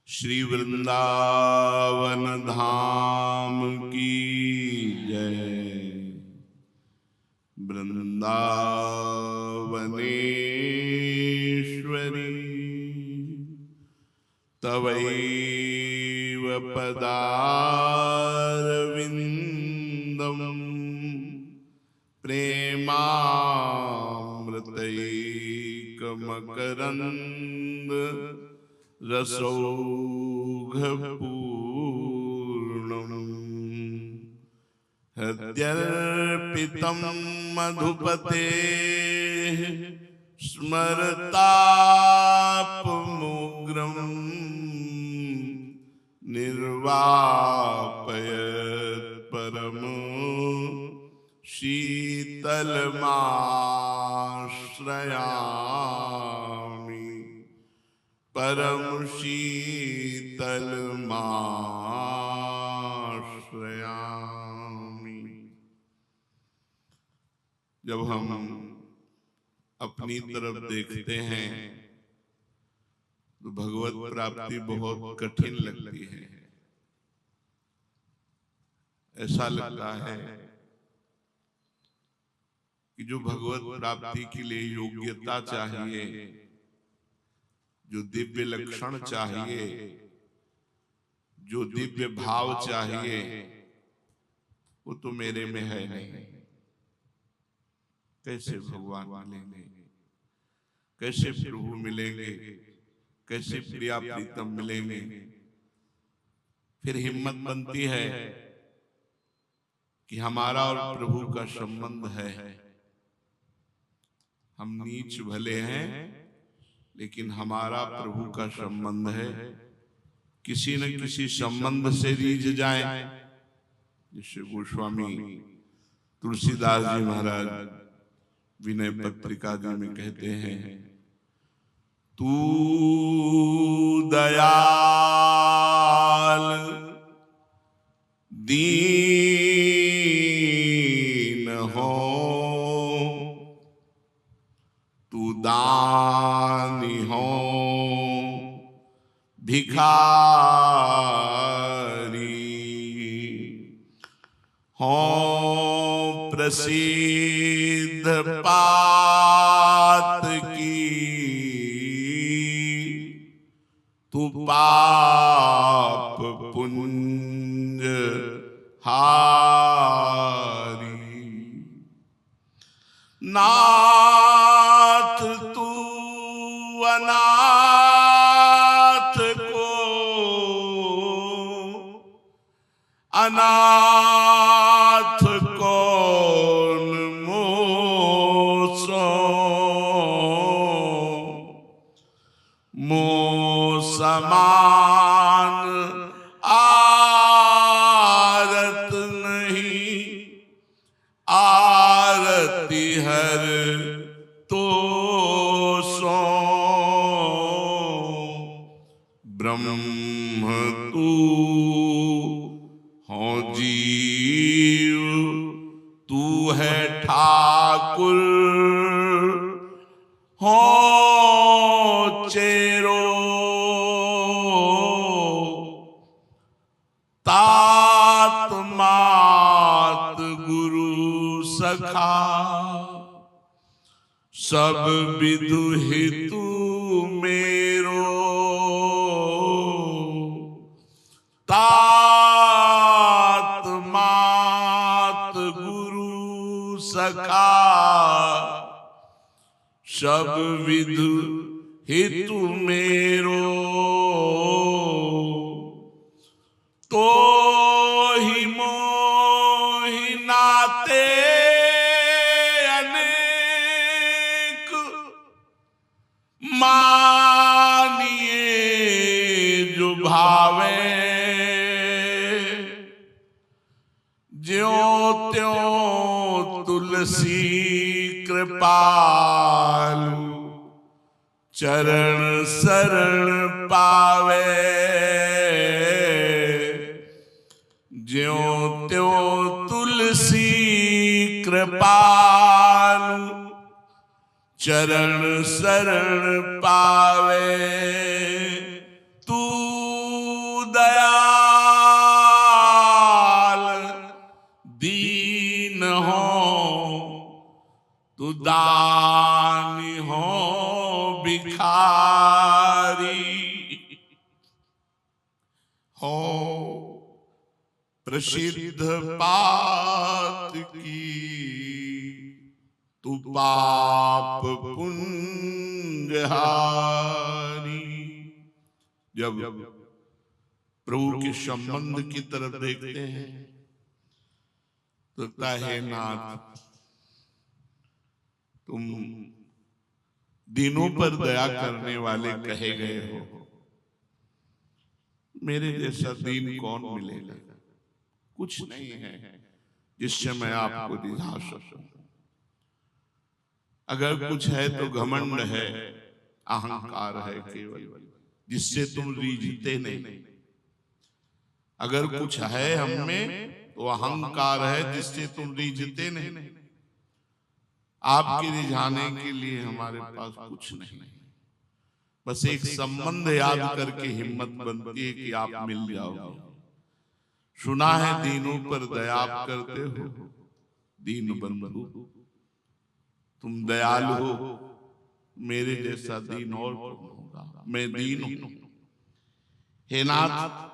श्री वृंदावन धाम की जय। वृंदावनेश्वरी तवैव पदारविंदम प्रेमामृतैकमकरंद रसौघपूर्णम् हृद्यर्पितं मधुपतेः स्मरतापमुग्रं निर्वापयत् परमो शीतलमाश्रयामि परम शीतलमाश्रयामि। जब हम अपनी तरफ देखते हैं तो भगवत प्राप्ति बहुत कठिन लगती है। ऐसा लगता है कि जो भगवत प्राप्ति के लिए योग्यता चाहिए, जो दिव्य लक्षण चाहिए, जो दिव्य भाव चाहिए, वो तो मेरे में है नहीं। कैसे भगवान मिलेंगे, कैसे प्रभु मिलेंगे, कैसे प्रिया प्रीतम मिलेंगे। फिर हिम्मत बनती है कि हमारा और प्रभु का संबंध है। हम नीच भले हैं लेकिन हमारा प्रभु का संबंध है। किसी न किसी संबंध से रीझ जाए, जिससे गोस्वामी तुलसीदास जी महाराज विनय पत्रिका जी में कहते हैं, तू दयाल दीन हो, तू दानी हो भिखारी हो, प्रसिद्ध पात की तू पाप पुंज हारी। नाथ तू अनाथ को अनाथ कौन मोसो, मोह समान आरत नहीं, आरती हर तो सो। ब्रह्म तू हो जीव, तू है ठाकुर हो चेरो, तात मात गुरु सखा सब विदु हितु मेरो। तात मात गुरु सखा सब विदु हितु मेरो। तो ही मोहि नाते अनेक मानिए जो भावे, ज्यों त्यों तुलसी कृपालु चरण शरण पावे। ज्यों त्यों तुलसी कृपालु चरण शरण पावे। तू दयाल दीन हो, तू दानी हो भिखारी हो, प्रसिद्ध पात की तू पाप पुंजहारी। जब प्रभु के संबंध की तरफ देखते हैं तो हे नाथ, तुम दीनों पर दया करने वाले कहे गए हो, मेरे जैसा दीन कौन मिलेगा? कुछ नहीं है जिससे मैं आपको रिझा सकूं। अगर कुछ है तो घमंड है, अहंकार है केवल, जिससे तुम रीझते नहीं। अगर कुछ है हम में तो अहंकार है, जिससे तुम रीझते नहीं। आपके रिझाने के लिए हमारे पास कुछ नहीं, बस एक संबंध याद करके हिम्मत बनती है कि आप मिल जाओगे। सुना है दीनों पर दया आप करते हो, दीन बंधु तुम दयालु हो, मेरे जैसा दीन और कौन होगा? मैं दीन हूं। हे नाथ,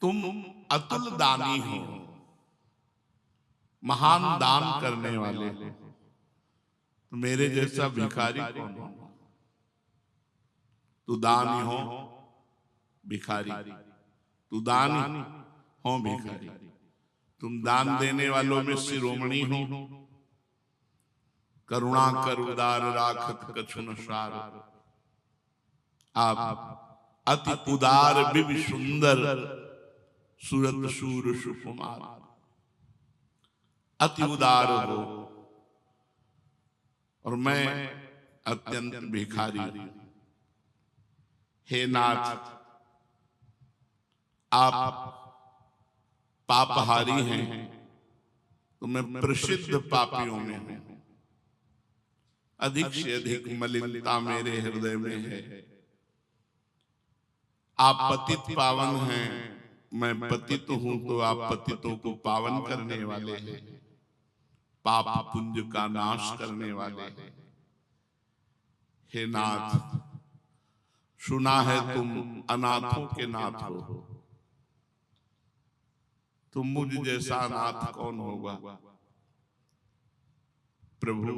तुम अतुल दानी हो, महान दान करने वाले हो, तो मेरे जैसा भिखारी कौन होगा? तू दानी हो भिखारी, तू दानी हो भिखारी, तुम दान देने वालों में शिरोमणि हो। करुणा कर उदार राखत कछु न सार, आप अति उदार बिब सुंदर सूरत सूर सुकुमार, अति उदार हो और मैं अत्यंत भिखारी हूं। हे नाथ, आप पापहारी हैं तो मैं प्रसिद्ध पापियों में हूं। अधिक से अधिक मलिनता मेरे हृदय में है। आप पतित पावन हैं, मैं पतित हूं, तो आप पतितों को पावन करने वाले हैं, पाप पुंज का नाश करने वाले हैं। हे नाथ, सुना है तुम अनाथों के नाथ हो, तुम मुझ जैसा अनाथ कौन होगा? प्रभु,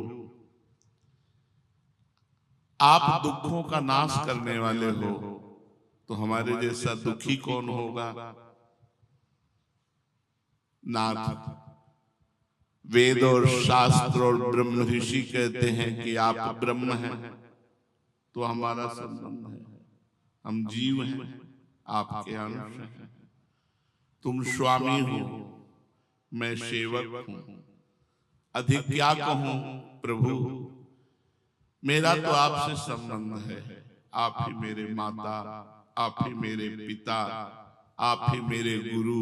आप दुखों का नाश करने वाले हो, तो हमारे जैसा दुखी कौन होगा? नाथ, वेद और शास्त्र और ब्रह्म ऋषि कहते हैं कि आप ब्रह्म हैं, तो हमारा संबंध है, हम जीव हैं, आपके अंश हैं। तुम स्वामी हो, मैं सेवक हूं, अधिक क्या कहूं प्रभु? मेरा तो आपसे संबंध है, आप ही मेरे माता, आप ही मेरे पिता, आप ही मेरे गुरु,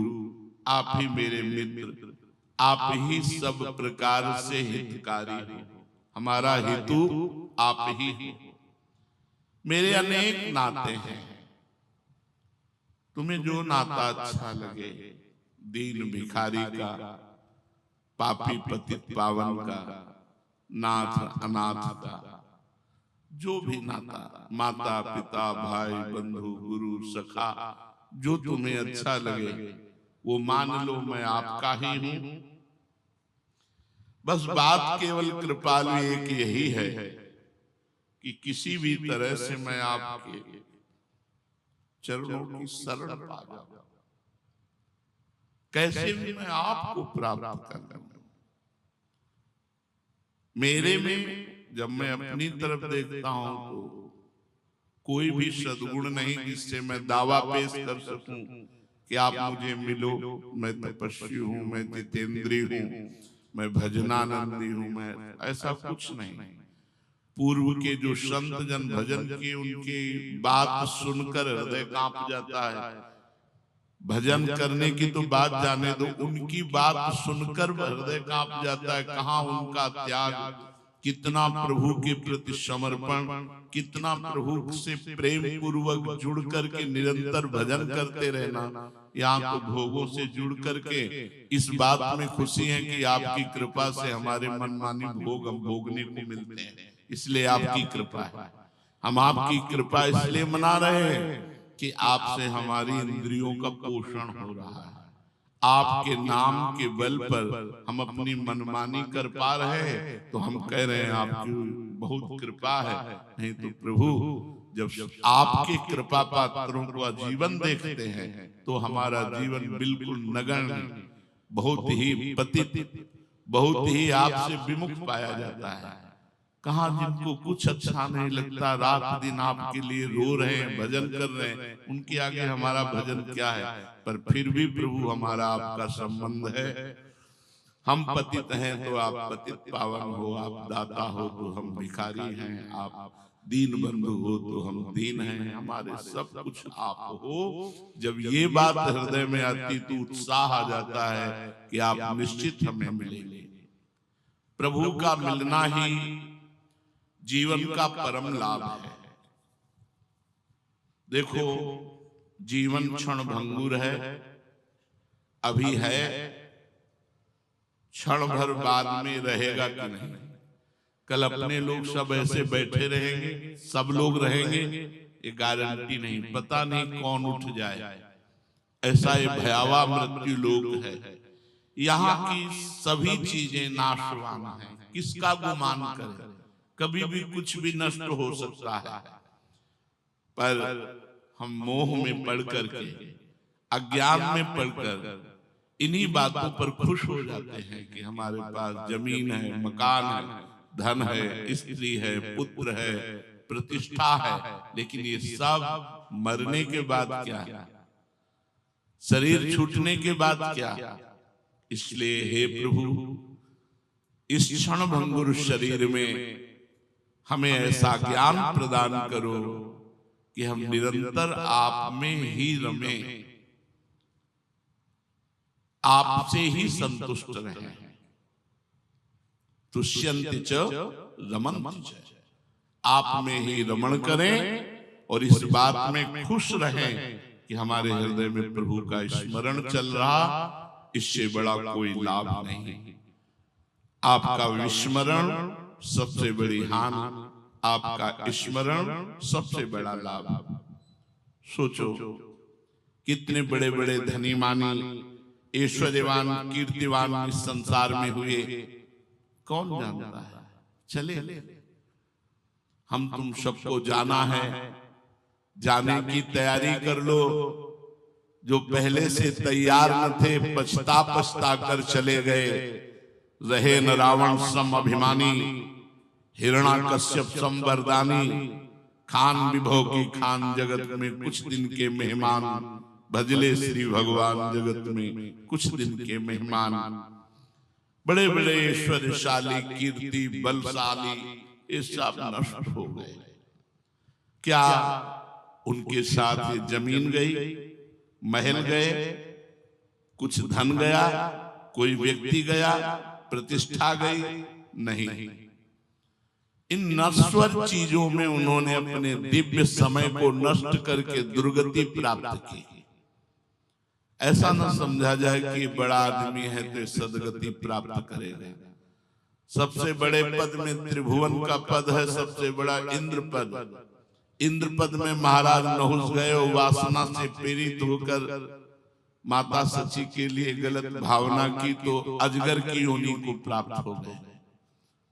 आप ही मेरे मित्र, आप ही सब प्रकार से हितकारी हो, हमारा हेतु आप ही हो। मेरे अनेक नाते हैं, तुम्हें जो नाता अच्छा लगे, दीन भिखारी का, पापी पतित पावन का, नाथ अनाथ का, जो भी नाता, माता पिता भाई बंधु गुरु सखा, जो तुम्हें अच्छा लगे वो मान लो, मैं आपका ही हूं। बस बात केवल कृपालु एक यही है कि किसी भी तरह से मैं आपके चरणों की शरण पा जाऊं, कैसे भी मैं आपको प्राप्त कर लूं। मेरे में जब मैं अपनी तरफ देखता हूं तो कोई भी सद्गुण नहीं जिससे मैं दावा पेश कर सकूं कि आप मुझे मिलो, मैं तपस्वी हूं, मैं जितेंद्री हूं, मैं भजनानंदी हूं, मैं ऐसा कुछ नहीं। पूर्व के जो संत जन भजन किए, उनकी बात सुनकर हृदय कांप जाता है। भजन करने की तो बात जाने दो, उनकी बात सुनकर हृदय कांप जाता है। कहाँ उनका त्याग, कितना प्रभु के प्रति समर्पण, कितना प्रभु से प्रेम पूर्वक जुड़ करके निरंतर भजन करते रहना। यहाँ तो भोगों से जुड़ करके इस बात में खुशी है कि आपकी कृपा से हमारे मनमानी भोग हम भोगने को मिलते हैं, इसलिए आपकी कृपा है। हम आपकी कृपा इसलिए मना रहे हैं कि आपसे हमारी इंद्रियों का पोषण हो रहा है। आपके नाम के बल पर हम अपनी मनमानी कर पा रहे हैं, तो हम कह रहे हैं आपकी बहुत कृपा है। नहीं तो प्रभु जब आपके कृपा पात्रों का जीवन देखते हैं तो हमारा जीवन बिल्कुल नगण्य, बहुत ही पतित, बहुत ही आपसे विमुख पाया जाता है। कहाँ जिनको कुछ अच्छा नहीं लगता, रात दिन आपके लिए रो रहे हैं, भजन कर रहे हैं, उनके आगे हमारा भजन क्या है। पर फिर भी प्रभु हमारा आपका संबंध है। हम पतित हैं तो आप पतित पावन हो, आप दाता हो तो हम भिखारी हैं, आप दीन बंधु हो तो हम दीन हैं, हमारे सब कुछ आप हो। जब ये बात हृदय में आती तो उत्साह आ जाता है कि आप निश्चित हमें मिलेंगे। प्रभु का मिलना ही जीवन का परम लाभ है। देखो जीवन क्षण भंगुर है, अभी है, क्षण भर बाद में रहेगा कि नहीं। कल अपने लोग सब ऐसे बैठे रहेंगे, सब लोग रहेंगे, ये गारंटी नहीं, पता नहीं कौन उठ जाए। ऐसा ये भयावह मृत्यु लोक है। यहाँ की सभी चीजें नाशवान है, किसका गुमान करें, कभी भी कुछ भी नष्ट हो सकता है। पर हम मोह में पड़ करके, अज्ञान में पड़कर इन्हीं बातों पर खुश हो जाते हैं कि हमारे पास जमीन है, मकान है, धन है, स्त्री है, पुत्र है, प्रतिष्ठा है, लेकिन ये सब मरने के बाद क्या, शरीर छूटने के बाद क्या। इसलिए हे प्रभु, इस क्षण भंगुर शरीर में हमें ऐसा ज्ञान प्रदान करो कि हम निरंतर आप में ही रमें, आपसे ही संतुष्ट रहें। तुष्यन्ति च रमन्ति च, आप में ही रमण करें और इस बात में खुश रहें कि हमारे हृदय में प्रभु का स्मरण चल रहा, इससे बड़ा कोई लाभ नहीं। आपका विस्मरण सबसे बड़ी हानि, आपका स्मरण सबसे बड़ा लाभ। सोचो कितने बड़े बड़े धनी मानी, ऐश्वर्यवान, कीर्तिवान इस संसार में हुए, कौन जानता है। चले हम तुम सबको जाना है, जाने की तैयारी कर लो। जो पहले से तैयार न थे, पछता पछता कर चले गए। रहे न रावण सम अभिमानी, हिरण्याकश्यप सम वरदानी। खान विभव की खान जगत में कुछ दिन के मेहमान, भजले श्री भगवान जगत में कुछ दिन के मेहमान। बड़े बड़े ऐश्वर्यशाली, कीर्ति बलशाली, ये सब नष्ट हो गए। क्या उनके साथ ये जमीन गई, महल गए, कुछ धन गया, कोई व्यक्ति गया, प्रतिष्ठा गई? नहीं। इन नश्वर चीजों में उन्होंने अपने दिव्य समय को नष्ट करके दुर्गति प्राप्त की। ऐसा न समझा जाए कि बड़ा आदमी है तो सदगति प्राप्त करेगा। सबसे बड़े पद में त्रिभुवन का पद है, सबसे बड़ा इंद्र पद। इंद्र पद में महाराज नहुस गए और वासना से पीड़ित होकर माता सची के लिए गलत भावना की तो अजगर की योनि को प्राप्त हो गए।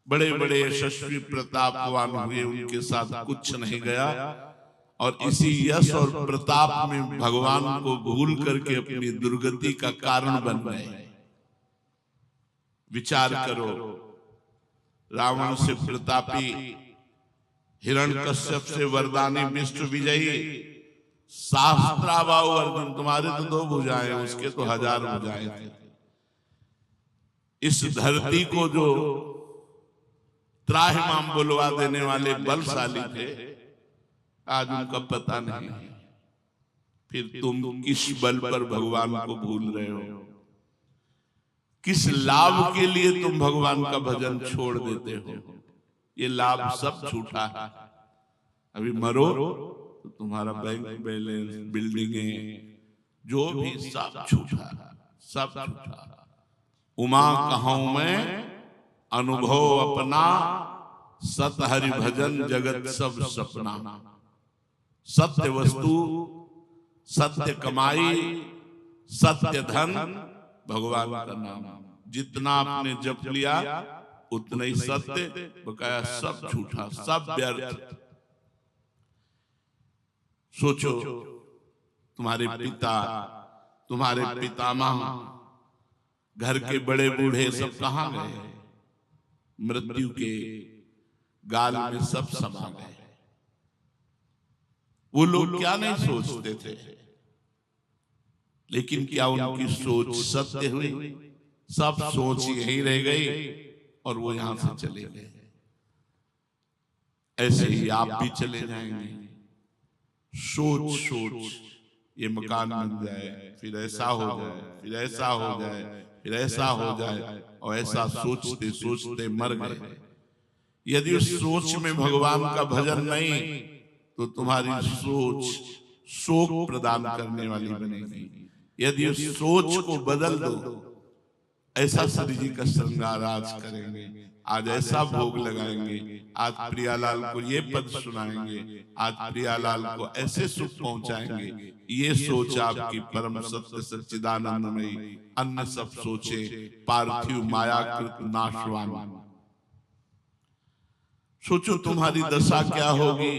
बड़े बड़े यशस्वी प्रतापवान हुए, उनके साथ कुछ नहीं गया और इसी यश और प्रताप में भगवान को भूल करके अपनी दुर्गति का कारण बन गए। विचार करो, रावण से प्रतापी, हिरण्यकश्यप से वरदानी, विष्णु विजयी, सहस्त्राबाहु अर्जुन, तुम्हारे तो 2 भुजाएं, उसके तो 1000 भुजाएं थे। इस धरती को जो त्राहिमाम बुलवा देने वाले बलशाली थे, आज उनका पता नहीं। फिर तुम किस बल पर भगवान को भूल रहे हो? किस लाभ के लिए तुम भगवान का भजन छोड़ देते हो? ये लाभ सब झूठा है। अभी मरो तो तुम्हारा बैंक बैलेंस, बिल्डिंगें, जो भी सब झूठा, सब झूठा। उमा कहूं मैं अनुभव अपना, सत हरि भजन जगत सब सपना। सत्य वस्तु, सत्य कमाई, सत्य धन, भगवान का नाम। जितना आपने जप लिया उतना ही सत्य, बकाया सब झूठा, सब व्यर्थ। सोचो, तुम्हारे पिता, तुम्हारे पितामह, घर के बड़े बूढ़े सब कहां गए? मृत्यु के गाल में सब समा गए। वो लोग क्या नहीं सोचते थे, लेकिन क्या उनकी सोच सत्य हुई? सब सोच यही रह गई और वो यहां से चले गए। ऐसे ही आप भी चले जाएंगे। सोच सोच ये मकान बन जाए, फिर ऐसा हो जाए, फिर ऐसा हो जाए, फिर ऐसा हो जाए, और ऐसा सोचते सोचते मर गए। यदि उस सोच में भगवान का भजन नहीं तो तुम्हारी सोच शोक प्रदान करने वाली बनेगी। यदि उस सोच को बदल दो, ऐसा श्री जी का श्रृंगार आज करेंगे, आज ऐसा भोग लगाएंगे, आज प्रियालाल को ये पद सुनाएंगे, आज प्रियालाल को ऐसे सुख पहुंचाएंगे, ये सोच आपकी परम सत्य सच्चिदानंदमयी, अन्य सब सोचे पार्थिव मायाकृत नाशवान। सोचो तुम्हारी दशा क्या होगी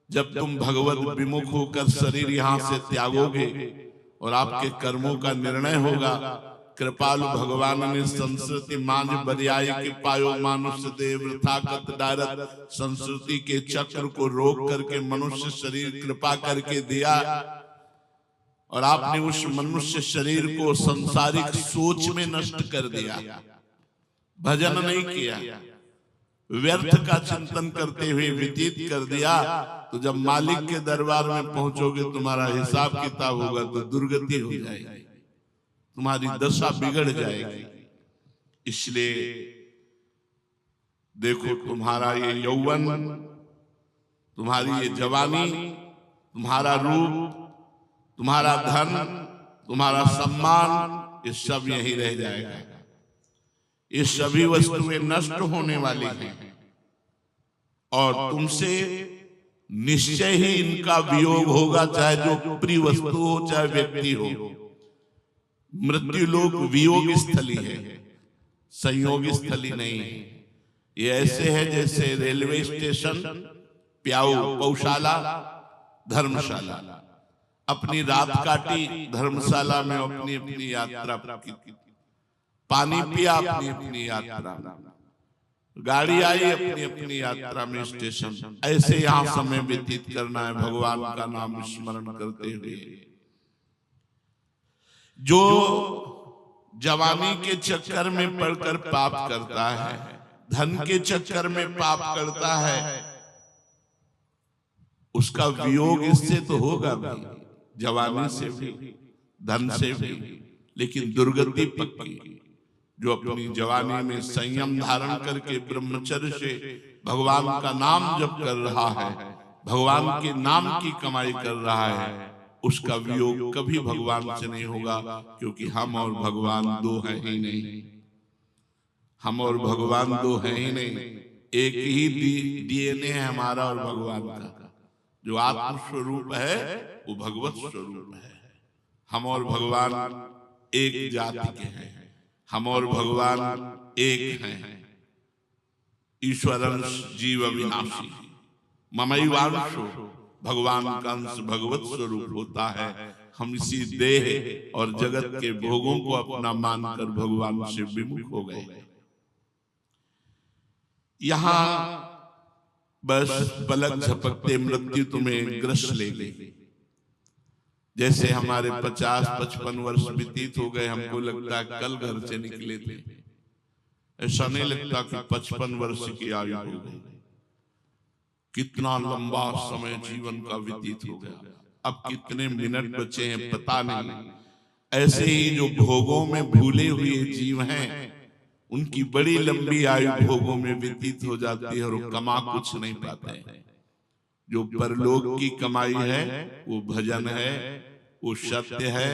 जब तुम भगवत विमुख होकर शरीर यहां से त्यागोगे और आपके कर्मों का निर्णय होगा। कृपालु भगवान ने संस्कृति मान बरियाई के पायो मानुष्य देव थाकत डारत। संस्कृति के चक्र को रोक करके मनुष्य शरीर कृपा करके दिया, और आपने उस मनुष्य शरीर को संसारिक सोच में नष्ट कर दिया। भजन नहीं किया, व्यर्थ का चिंतन करते हुए व्यतीत कर दिया। तो जब मालिक के दरबार में पहुंचोगे, तुम्हारा हिसाब किताब होगा तो दुर्गति हो जाएगी, तुम्हारी दशा बिगड़ जाएगी। इसलिए देखो, तुम्हारा ये यौवन, तुम्हारी ये जवानी, तुम्हारा रूप, तुम्हारा धन, तुम्हारा सम्मान, ये सब यही रह जाएगा। ये सभी वस्तुएं नष्ट होने वाली हैं और तुमसे निश्चय ही इनका वियोग होगा, चाहे जो प्रिय वस्तु हो चाहे व्यक्ति हो। मृत्यु लोक वियोग स्थली है, संयोग स्थली नहीं है। ये ऐसे है जैसे रेलवे स्टेशन, प्याऊ, पौशाला, धर्मशाला। अपनी रात काटी धर्मशाला में, अपनी अपनी यात्रा की, पानी पिया अपनी अपनी यात्रा, गाड़ी आई अपनी अपनी यात्रा में स्टेशन। ऐसे यहां समय व्यतीत करना है भगवान का नाम स्मरण करते हुए। जो जवानी के चक्कर में पड़कर पाप करता है, धन के चक्कर में पाप करता है, उसका वियोग इससे तो होगा भी, जवानी से भी, धन से भी, लेकिन दुर्गति पक्की। जो अपनी जवानी में संयम धारण करके ब्रह्मचर्य से भगवान का नाम जप कर रहा है, भगवान के नाम की कमाई कर रहा है, उसका वियोग कभी भगवान से नहीं होगा। क्योंकि हम और भगवान दो हैं ही नहीं, हम और भगवान दो हैं ही नहीं। एक ही डीएनए है हमारा और भगवान का। जो आत्म स्वरूप है वो भगवत स्वरूप है। हम और भगवान एक जाति के हैं, हम और भगवान एक हैं। ईश्वरंश जीव अविनाशी, ममैवांशो, भगवान का अंश भगवत स्वरूप होता है। हम इसी देह और जगत के भोगों को अपना मानकर भगवान से विमुख हो गए। यहां बस पलक झपकते मृत्यु तुम्हें ग्रस ले गई। जैसे हमारे 50-55 वर्ष व्यतीत हो गए, हमको लगता है कल घर से निकले थे। ऐसा नहीं लगता कि 55 वर्ष की आयु हो गई। कितना लंबा समय जीवन का व्यतीत हो गया। अब कितने मिनट बचे हैं पता नहीं। ऐसे ही जो भोगों में भूले हुए जीव हैं, उनकी बड़ी लंबी आयु भोगों में व्यतीत हो जाती है और वो कमा कुछ नहीं पाते हैं। जो परलोक की कमाई है वो भजन है, वो सत्य है,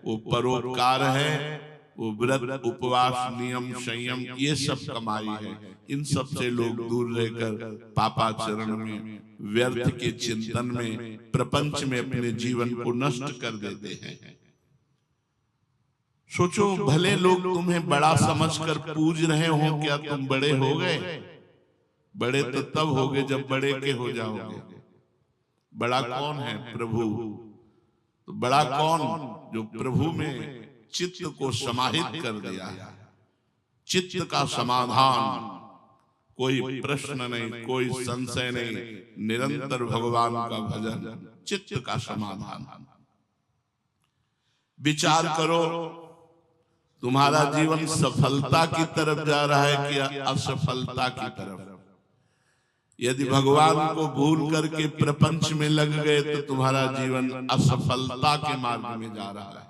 वो परोपकार है, वो व्रत उपवास नियम संयम, ये सब कमाई है। इन सब से लोग दूर रहकर पापाचरण में, व्यर्थ के चिंतन में, प्रपंच में अपने जीवन को नष्ट कर देते हैं। सोचो, भले लोग तुम्हें बड़ा समझकर पूज रहे हो, क्या तुम बड़े हो गए? बड़े तो तब होगे जब बड़े के हो जाओगे। बड़ा कौन है? प्रभु। तो बड़ा कौन? जो प्रभु में चित्त को समाहित कर दिया है, चित्त का समाधान, कोई प्रश्न नहीं, कोई संशय नहीं, निरंतर भगवान का भजन, चित्त का समाधान। विचार करो, तुम्हारा जीवन सफलता की तरफ जा रहा है कि असफलता की तरफ? यदि भगवान को भूल करके प्रपंच में लग गए तो तुम्हारा जीवन असफलता के मार्ग में जा रहा है।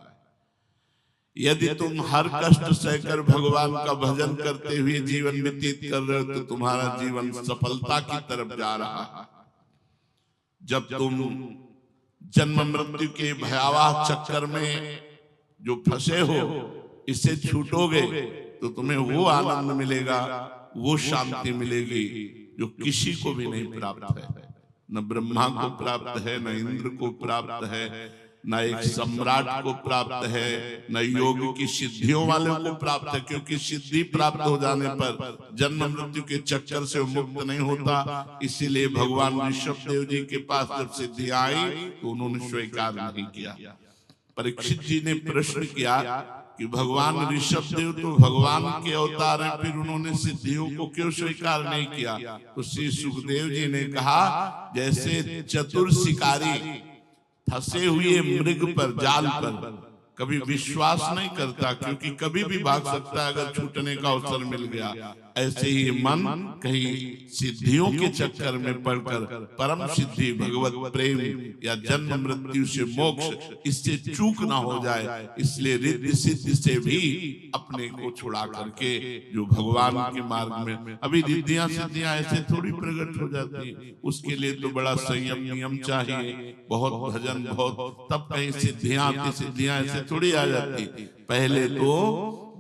यदि तुम हर कष्ट सहकर भगवान का भजन करते हुए जीवन व्यतीत कर रहे हो तो तुम्हारा जीवन सफलता की तरफ जा रहा है। जब तुम जन्म मृत्यु के भयावह चक्कर में जो फंसे हो, इससे छूटोगे तो तुम्हें वो आनंद मिलेगा, वो शांति मिलेगी जो किसी को भी नहीं प्राप्त है। न ब्रह्मा को प्राप्त है, न इंद्र को प्राप्त है, न एक सम्राट को प्राप्त है, न योग की सिद्धियों वाले को प्राप्त है। क्योंकि सिद्धि प्राप्त हो जाने पर जन्म मृत्यु के चक्कर से वो मुक्त नहीं होता। इसीलिए भगवान ऋषभ देव जी के पास जब सिद्धि आई तो उन्होंने स्वीकार नहीं किया। परीक्षित जी ने प्रश्न किया कि भगवान ऋषभ देव तो भगवान के अवतार हैं, फिर उन्होंने सिद्धियों को क्यों स्वीकार नहीं किया? तो श्री सुखदेव जी ने कहा, जैसे चतुर शिकारी फंसे हुए मृग पर, जाल पर कभी विश्वास नहीं करता क्योंकि कभी भी भाग सकता है अगर छूटने का अवसर मिल गया, ऐसे ही मन कहीं सिद्धियों के चक्कर में पड़कर परम सिद्धि भगवत प्रेम या जन्म मृत्यु से मोक्ष, इससे चूक ना हो जाए, इसलिए रिद्धि सिद्धि से भी अपने को छुड़ा करके जो भगवान के मार्ग में, अभी रिद्धियां सिद्धियां ऐसे थोड़ी प्रकट हो जाती, उसके लिए तो बड़ा संयम नियम चाहिए, बहुत भजन, बहुत, तब कहीं सिद्धियां आती, सिद्धियां ऐसे थोड़ी आ जाती। पहले तो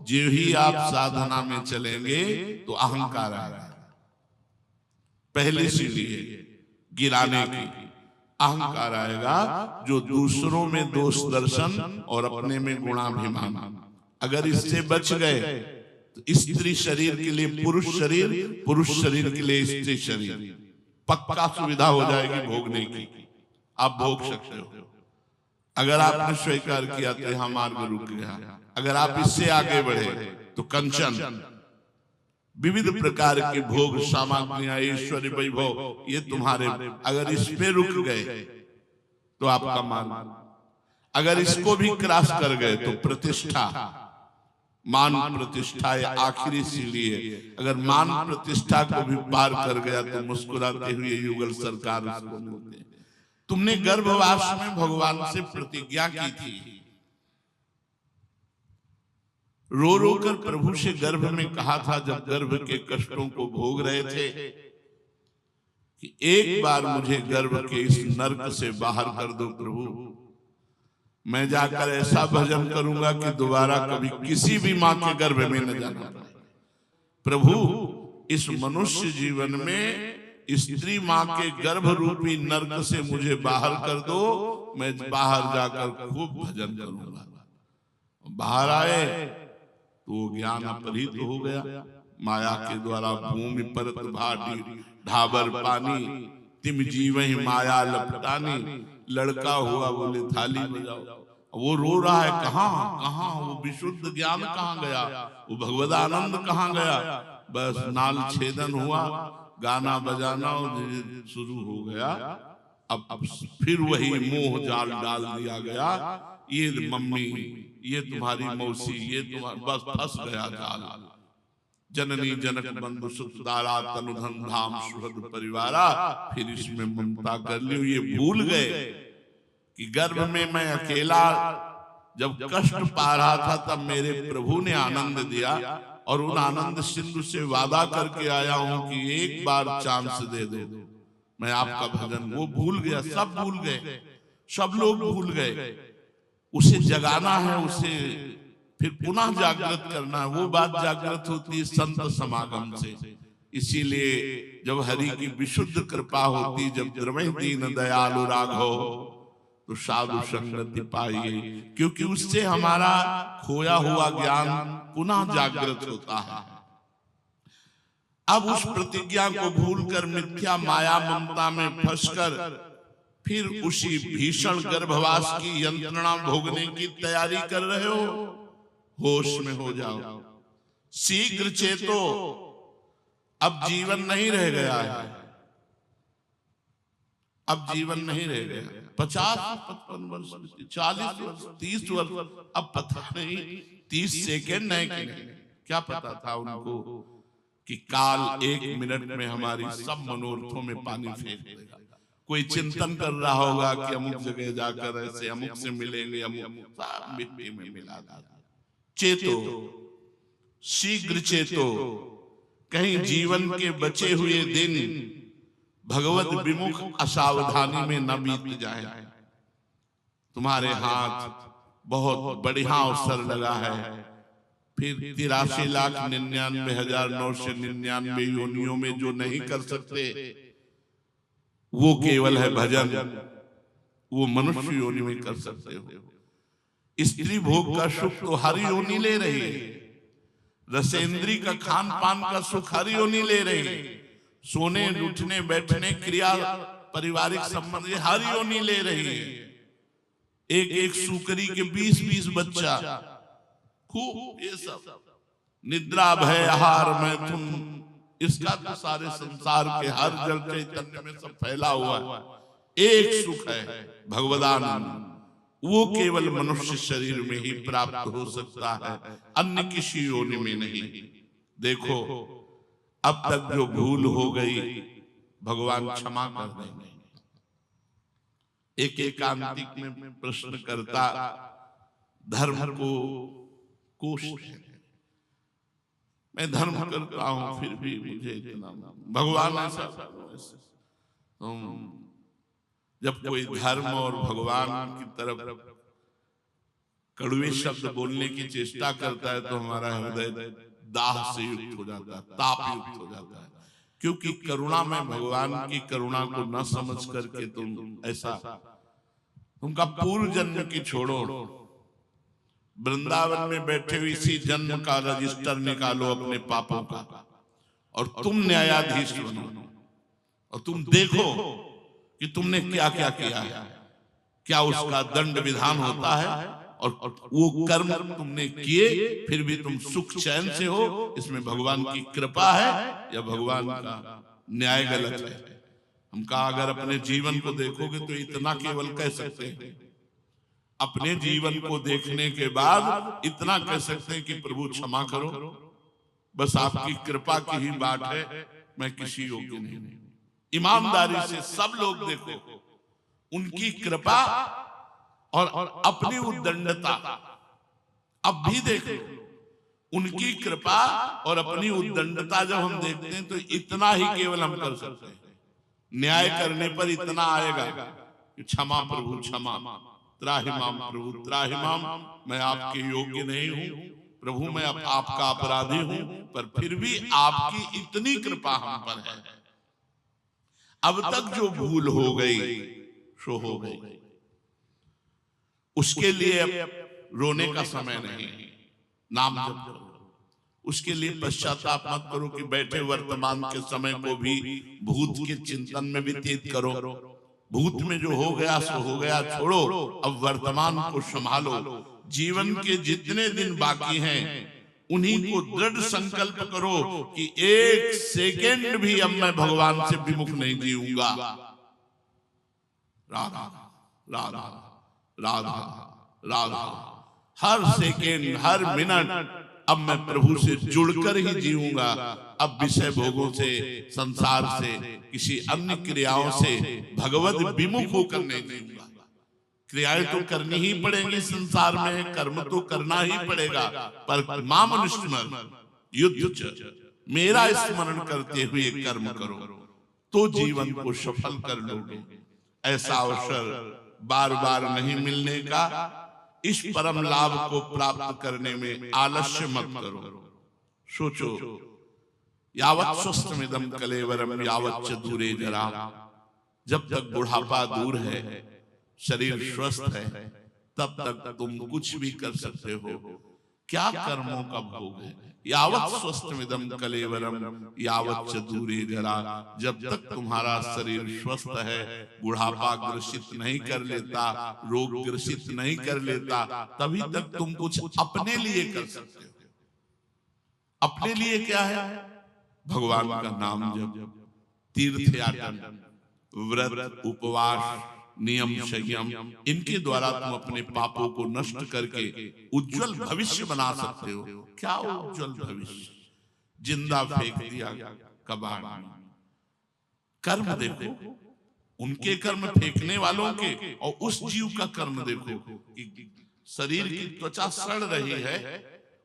जो ही आप साधना में चलेंगे तो अहंकार आएगा, पहले सीढ़ी गिराने की अहंकार आएगा, जो दूसरों में दोष दर्शन और अपने में गुणाभिमान। अगर इससे बच गए तो स्त्री शरीर के लिए पुरुष शरीर, पुरुष शरीर के लिए स्त्री शरीर, पक्का सुविधा हो जाएगी भोगने की, आप भोग सकते हो। अगर आपने स्वीकार किया तो यहां मार्ग रुक गया। अगर आप इससे आगे बढ़े तो कंचन, विविध प्रकार के भोग सामग्रियां, ऐश्वर्य वैभव, ये तुम्हारे, अगर इस पे रुक गए तो आपका मार्ग, अगर इसको भी क्रॉस कर गए तो प्रतिष्ठा, मान प्रतिष्ठा आखिरी सीढ़ी है। अगर मान प्रतिष्ठा को भी पार कर गया तो मुस्कुराते हुए युगल सरकार उसको मिलते। तुमने गर्भवास में भगवान से प्रतिज्ञा की थी, रो रो कर प्रभु से गर्भ में कहा था, जब गर्भ के कष्टों को भोग रहे थे, कि एक बार मुझे गर्भ के इस नरक से बाहर कर दो प्रभु, मैं जाकर ऐसा भजन करूंगा कि दोबारा कभी किसी भी मां के गर्भ में न जाना। प्रभु, इस मनुष्य जीवन में स्त्री मां के गर्भ रूपी नरक से मुझे बाहर कर दो, मैं बाहर जाकर खूब भजन करूंगा। बाहर आए तो ज्ञान अपहृत हो गया, माया के द्वारा भूमि परत भाटी ढाबर पानी, तिम जीवहि माया लपटानी, लड़का हुआ बोले थाली बजाओ। वो रो रहा है, कहाँ कहाँ वो विशुद्ध ज्ञान कहाँ गया, वो भगवद आनंद कहाँ गया? बस नाल छेदन हुआ, गाना बजाना शुरू हो गया। अब फिर वही मोह जाल डाल दिया गया, ये मम्मी, ये तुम्हारी मौसी, ये तुम्हारा, बस फंस गया जाल। जननी जनक बंधु सुखदारा तनुधन धाम सुहृद परिवारा, फिर इसमें ममता कर ली। ये भूल गए कि गर्भ में मैं अकेला जब कष्ट पा रहा था तब मेरे प्रभु ने आनंद दिया, और उन आनंद सिंधु से वादा करके आया हूं कि एक बार चांस दे दो, मैं आपका भजन। वो भूल गया, सब भूल गए, सब लोग भूल गए। उसे जगाना है, उसे फिर पुनः जागृत करना है। वो बात जागृत होती है संत समागम से। इसीलिए जब हरि की विशुद्ध कृपा होती, जब द्रवै दीन दयालु राघव, तो साधु संगति पाइए, क्योंकि उससे हमारा खोया हुआ ज्ञान पुनः जागृत होता है। अब उस प्रतिज्ञा को भूलकर मिथ्या माया ममता में फंसकर फिर उसी भीषण गर्भवास की यंत्रणा भोगने की तैयारी कर रहे हो। होश में हो जाओ, शीघ्र चेतो, अब जीवन नहीं रह गया है, अब जीवन नहीं रह गया। 50, 55 वर्ष, 40 वर्ष, 30 वर्ष, अब पता नहीं 30 सेकेंड है कि नहीं। क्या पता था उनको कि काल 1 मिनट में हमारी सब मनोरथों में पानी फेर देगा। कोई चिंतन कर रहा होगा कि अमुक जगह जाकर ऐसे अमुक से मिलेंगे, अमुक, सब मिट्टी में मिला देगा। चेतो, शीघ्र चेतो, कहीं जीवन के बचे हुए दिन भगवत विमुख असावधानी में न बीत जाए। तुम्हारे हाथ बहुत बढ़िया अवसर लगा है, फिर 83,99,999 योनियों में जो नहीं कर सकते वो केवल है भजन, वो मनुष्य योनि में कर सकते हो। स्त्री भोग का सुख तो हर योनि ले रही है, रसेंद्री का खान पान का सुख हर योनि ले रही है, सोने उठने बैठने क्रिया पारिवारिक संबंध हर योनि ले रही है। एक एक सुकरी के 20-20 बच्चा, खूब ये सब निद्रा भय आहार मैथुन, इसका तो सारे संसार के हर जल चैतन्य में सब फैला हुआ है। एक सुख है भगवदानंद, वो केवल मनुष्य शरीर में ही प्राप्त हो सकता है, अन्य किसी योनि में नहीं। देखो अब तक जो भूल हो गई भगवान क्षमा कर देंगे। एक एकांतिक में प्रश्न करता, धर्म को कोष मैं धर्म करता हूं फिर भी मुझे इतना, भगवान ऐसा, जब कोई धर्म और भगवान की तरफ कड़वे शब्द बोलने की चेष्टा करता है तो हमारा हृदय दाह से युक्त हो जाता है, ताप युक्त हो जाता है। क्योंकि करुणा में भगवान की करुणा को न समझ करके तुम ऐसा, तुमका पूर्व जन्म की छोड़ो, वृंदावन में बैठे हुए इसी जन्म का रजिस्टर निकालो अपने पापों का और तुम न्यायाधीश बनो और तुम देखो कि तुमने क्या क्या किया है, क्या उसका दंड विधान होता है और वो कर्म तुमने किए फिर भी तुम सुख चैन से हो। इसमें भगवान की कृपा है या भगवान का न्याय गलत है। हम कहा अगर अपने जीवन को देखोगे तो इतना केवल कह सकते हैं, अपने जीवन को देखने के बाद इतना कह सकते हैं कि प्रभु क्षमा करो, बस आपकी कृपा की ही बात है, मैं किसी योग्य नहीं। ईमानदारी से सब लोग देखो, उनकी कृपा और अपनी उद्दंडता अब भी देखो, उनकी कृपा और अपनी उद्दंडता जब हम देखते हैं तो इतना ही केवल हम कर सकते हैं। न्याय करने पर इतना आएगा कि क्षमा प्रभु क्षमा, त्राहिमाम प्रभु त्राहिमाम, मैं आपके योग्य नहीं हूं प्रभु, मैं आपका अपराधी हूं, पर फिर भी आपकी इतनी कृपा हम पर है। अब तक जो भूल हो गई सो हो गई, उसके लिए अब रोने का समय नहीं, नाम जप करो। उसके लिए पश्चाताप मत करो कि बैठे वर्तमान के समय को भी भूत के चिंतन में व्यतीत करो। भूत में जो हो गया सो हो गया, छोड़ो, अब वर्तमान को संभालो। जीवन के जितने दिन बाकी हैं उन्हीं को दृढ़ संकल्प करो कि एक सेकेंड भी अब मैं भगवान से विमुख नहीं जीऊंगा। राधा राधा राधा राधा, हर सेकेंड हर मिनट अब मैं प्रभु से जुड़कर ही जीऊंगा। अब विषय भोगों से, संसार से, किसी अन्य क्रियाओं से भगवत विमुख होकर नहीं जीऊंगा। क्रियाएं तो करनी ही पड़ेंगी संसार में, कर्म तो करना ही पड़ेगा, पर माम अनुस्मर, युद्ध च, मेरा स्मरण करते हुए कर्म करो तो जीवन को सफल कर लोगे। ऐसा अवसर बार बार नहीं मिलने का, इस परम लाभ को प्राप्त करने में आलस्य मत करो। सोचो, यावत् स्वस्थमिदं कलेवरम यावच्च दूरे जरा, जब तक बुढ़ापा दूर है, शरीर स्वस्थ है, तब तक तुम कुछ भी कर सकते हो। क्या कर्मों का भोग है। यावत् स्वस्थमिदं कलेवरम यावच्च दूरे जरा, जब तक तुम्हारा शरीर स्वस्थ है, बुढ़ापा ग्रसित नहीं कर लेता, रोग ग्रसित नहीं कर लेता, तभी तक तुम कुछ अपने लिए कर सकते हो। अपने लिए क्या है? भगवान का नाम जप, तीर्थ याटन, व्रत, उपवास, नियम, संयम, इनके द्वारा तुम अपने पापों को नष्ट करके उज्जवल भविष्य बना सकते हो। क्या उज्जवल भविष्य? जिंदा फेंक दिया कबाड़ में। कर्म देखो, उनके कर्म फेंकने वालों के, और उस जीव का कर्म देखो कि शरीर की त्वचा सड़ रही है,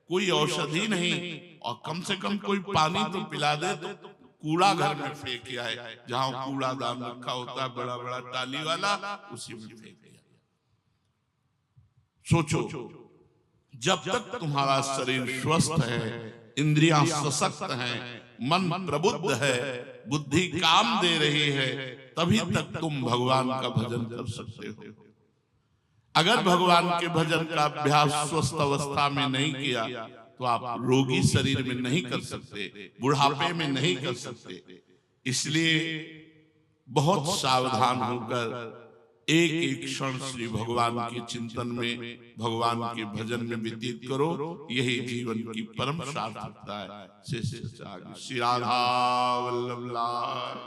कोई औषधि नहीं, और कम से कम कोई पानी तो पिला दे, तो कूड़ा घर में फेंक आए, जहां कूड़ादान रखा होता है बड़ा बड़ा टाली वाला, उसी में फेंक दिया। सोचो, जब तक तुम्हारा शरीर स्वस्थ है, इंद्रियां सशक्त हैं, मन प्रबुद्ध है, बुद्धि काम दे रही है, तभी तक तुम भगवान का भजन कर सकते हो। अगर भगवान के भजन का अभ्यास स्वस्थ अवस्था में नहीं किया, तो आप रोगी शरीर में नहीं कर सकते, बुढ़ापे में नहीं कर सकते। इसलिए बहुत सावधान होकर एक एक क्षण श्री भगवान के चिंतन में, भगवान के भजन में व्यतीत करो। यही जीवन की परम सार्थकता है। श्री राधा वल्लभ लाल।